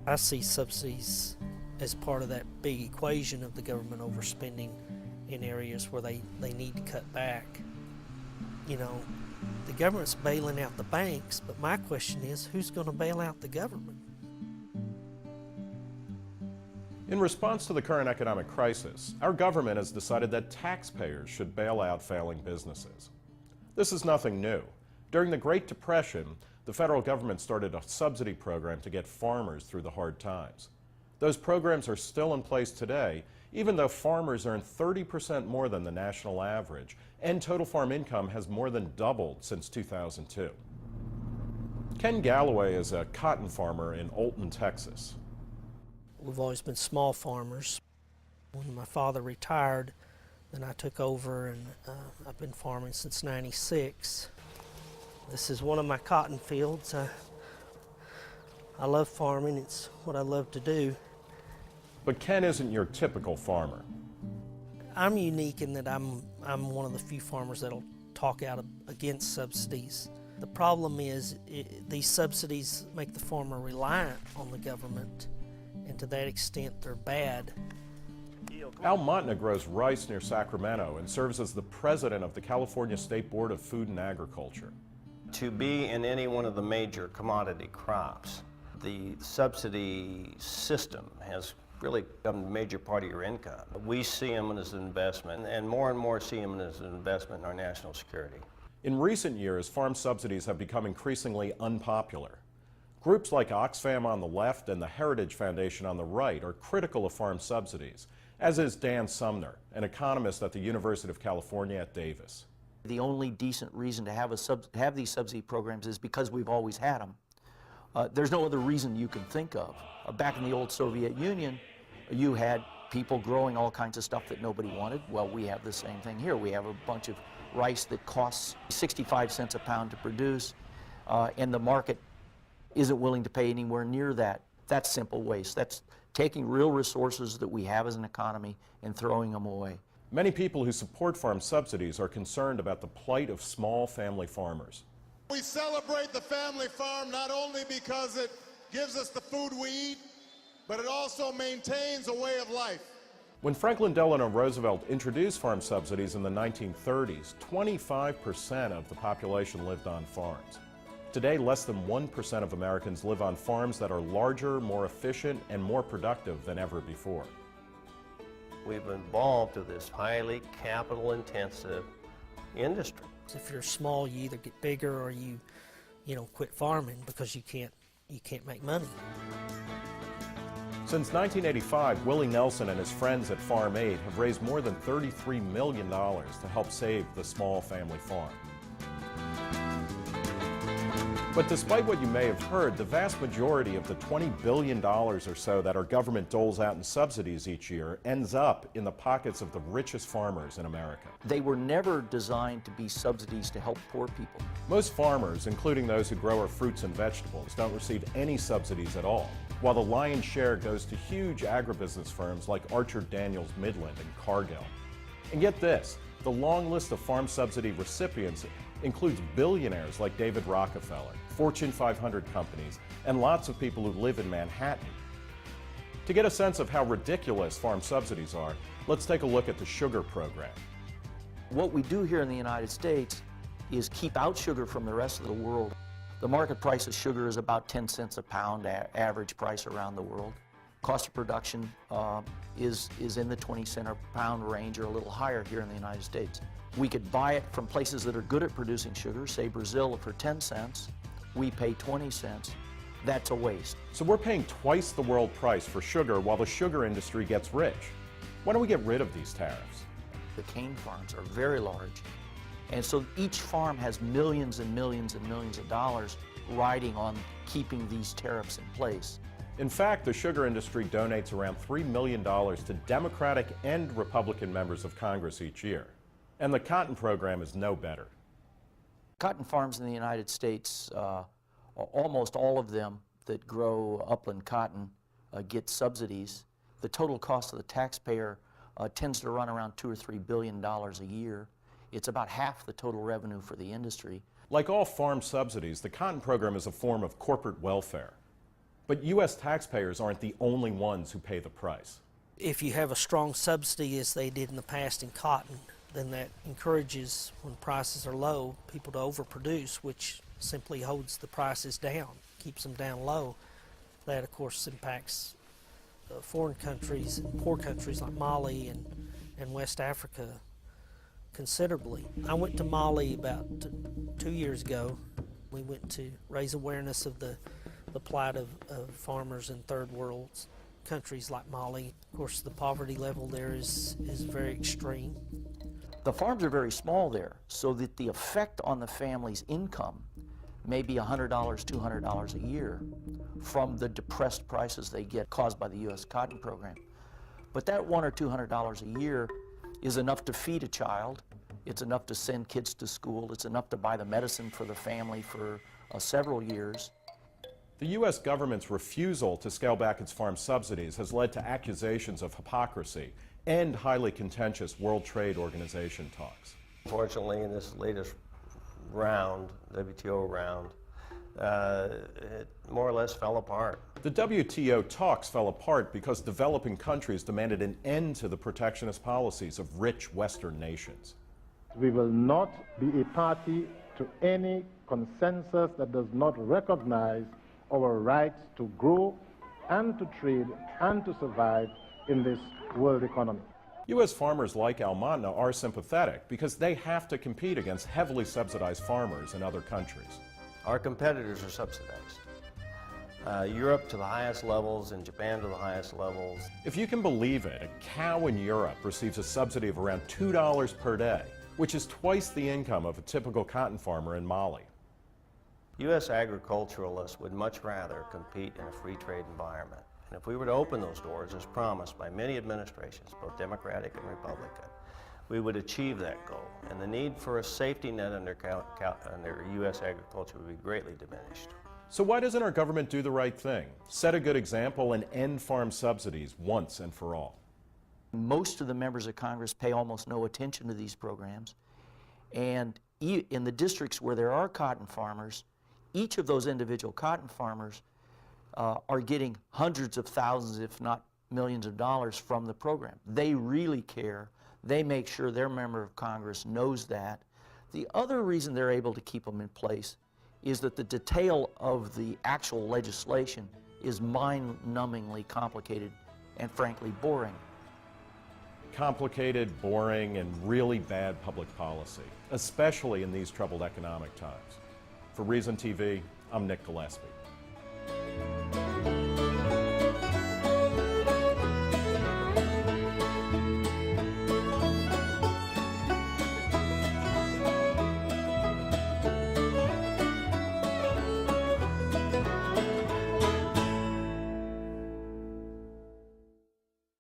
I see subsidies as part of that big equation of the government overspending in areas where they need to cut back. You know, the government's bailing out the banks, but my question is, who's going to bail out the government? In response to the current economic crisis, our government has decided that taxpayers should bail out failing businesses. This is nothing new. During the Great Depression, the federal government started a subsidy program to get farmers through the hard times. Those programs are still in place today, even though farmers earn 30% more than the national average, and total farm income has more than doubled since 2002. Ken Galloway is a cotton farmer in Olton, Texas. We've always been small farmers. When my father retired, then I took over, and I've been farming since '96. This is one of my cotton fields. I love farming. It's what I love to do. But Ken isn't your typical farmer. I'm unique in that I'm one of the few farmers that'll talk out against subsidies. The problem is these subsidies make the farmer reliant on the government, and to that extent they're bad. Al Montna grows rice near Sacramento and serves as the president of the California State Board of Food and Agriculture. To be in any one of the major commodity crops, the subsidy system has really become a major part of your income. We see them as an investment, and more see them as an investment in our national security. In recent years, farm subsidies have become increasingly unpopular. Groups like Oxfam on the left and the Heritage Foundation on the right are critical of farm subsidies, as is Dan Sumner, an economist at the University of California at Davis. The only decent reason to have these subsidy programs is because we've always had them. There's no other reason you can think of. Back in the old Soviet Union, you had people growing all kinds of stuff that nobody wanted. Well, we have the same thing here. We have a bunch of rice that costs 65 cents a pound to produce, and the market isn't willing to pay anywhere near that. That's simple waste. That's taking real resources that we have as an economy and throwing them away. Many people who support farm subsidies are concerned about the plight of small family farmers. We celebrate the family farm not only because it gives us the food we eat, but it also maintains a way of life. When Franklin Delano Roosevelt introduced farm subsidies in the 1930s, 25% of the population lived on farms. Today, less than 1% of Americans live on farms that are larger, more efficient, and more productive than ever before. We've evolved to this highly capital-intensive industry. If you're small, you either get bigger or you quit farming because you can't make money. Since 1985, Willie Nelson and his friends at Farm Aid have raised more than $33 million to help save the small family farm. But despite what you may have heard, the vast majority of the $20 billion or so that our government doles out in subsidies each year ends up in the pockets of the richest farmers in America. They were never designed to be subsidies to help poor people. Most farmers, including those who grow our fruits and vegetables, don't receive any subsidies at all, while the lion's share goes to huge agribusiness firms like Archer Daniels Midland and Cargill. And get this, the long list of farm subsidy recipients includes billionaires like David Rockefeller, Fortune 500 companies, and lots of people who live in Manhattan. To get a sense of how ridiculous farm subsidies are, let's take a look at the sugar program. What we do here in the United States is keep out sugar from the rest of the world. The market price of sugar is about 10 cents a pound, average price around the world. Cost of production is in the 20 cent a pound range or a little higher here in the United States. We could buy it from places that are good at producing sugar, say Brazil, for 10 cents. We pay 20 cents. That's a waste. So we're paying twice the world price for sugar while the sugar industry gets rich. Why don't we get rid of these tariffs? The cane farms are very large, and so each farm has millions and millions and millions of dollars riding on keeping these tariffs in place. In fact, the sugar industry donates around $3 million to Democratic and Republican members of Congress each year. And the cotton program is no better. Cotton farms in the United States, almost all of them that grow upland cotton get subsidies. The total cost of the taxpayer tends to run around $2 or $3 billion a year. It's about half the total revenue for the industry. Like all farm subsidies, the cotton program is a form of corporate welfare. But U.S. taxpayers aren't the only ones who pay the price. If you have a strong subsidy, as they did in the past in cotton, then that encourages, when prices are low, people to overproduce, which simply holds the prices down, keeps them down low. That, of course, impacts foreign countries and poor countries like Mali and West Africa considerably. I went to Mali about 2 years ago. We went to raise awareness of the plight of farmers in third world countries like Mali. Of course, the poverty level there is very extreme. The farms are very small there, so that the effect on the family's income may be $100, $200 a year from the depressed prices they get caused by the U.S. cotton program. But that $100 or $200 a year is enough to feed a child, it's enough to send kids to school, it's enough to buy the medicine for the family for several years. The U.S. government's refusal to scale back its farm subsidies has led to accusations of hypocrisy and highly contentious World Trade Organization talks. Fortunately, in this latest round, WTO round, it more or less fell apart. The WTO talks fell apart because developing countries demanded an end to the protectionist policies of rich Western nations. We will not be a party to any consensus that does not recognize our right to grow and to trade and to survive in this world economy. U.S. farmers like Almatna are sympathetic because they have to compete against heavily subsidized farmers in other countries. Our competitors are subsidized. Europe to the highest levels and Japan to the highest levels. If you can believe it, a cow in Europe receives a subsidy of around $2 per day, which is twice the income of a typical cotton farmer in Mali. U.S. agriculturalists would much rather compete in a free trade environment. And if we were to open those doors, as promised by many administrations, both Democratic and Republican, we would achieve that goal. And the need for a safety net under U.S. agriculture would be greatly diminished. So why doesn't our government do the right thing? Set a good example and end farm subsidies once and for all. Most of the members of Congress pay almost no attention to these programs. And in the districts where there are cotton farmers, each of those individual cotton farmers are getting hundreds of thousands, if not millions of dollars from the program. They really care. They make sure their member of Congress knows that. The other reason they're able to keep them in place is that the detail of the actual legislation is mind-numbingly complicated and frankly boring. Complicated, boring, and really bad public policy, especially in these troubled economic times. For Reason TV, I'm Nick Gillespie.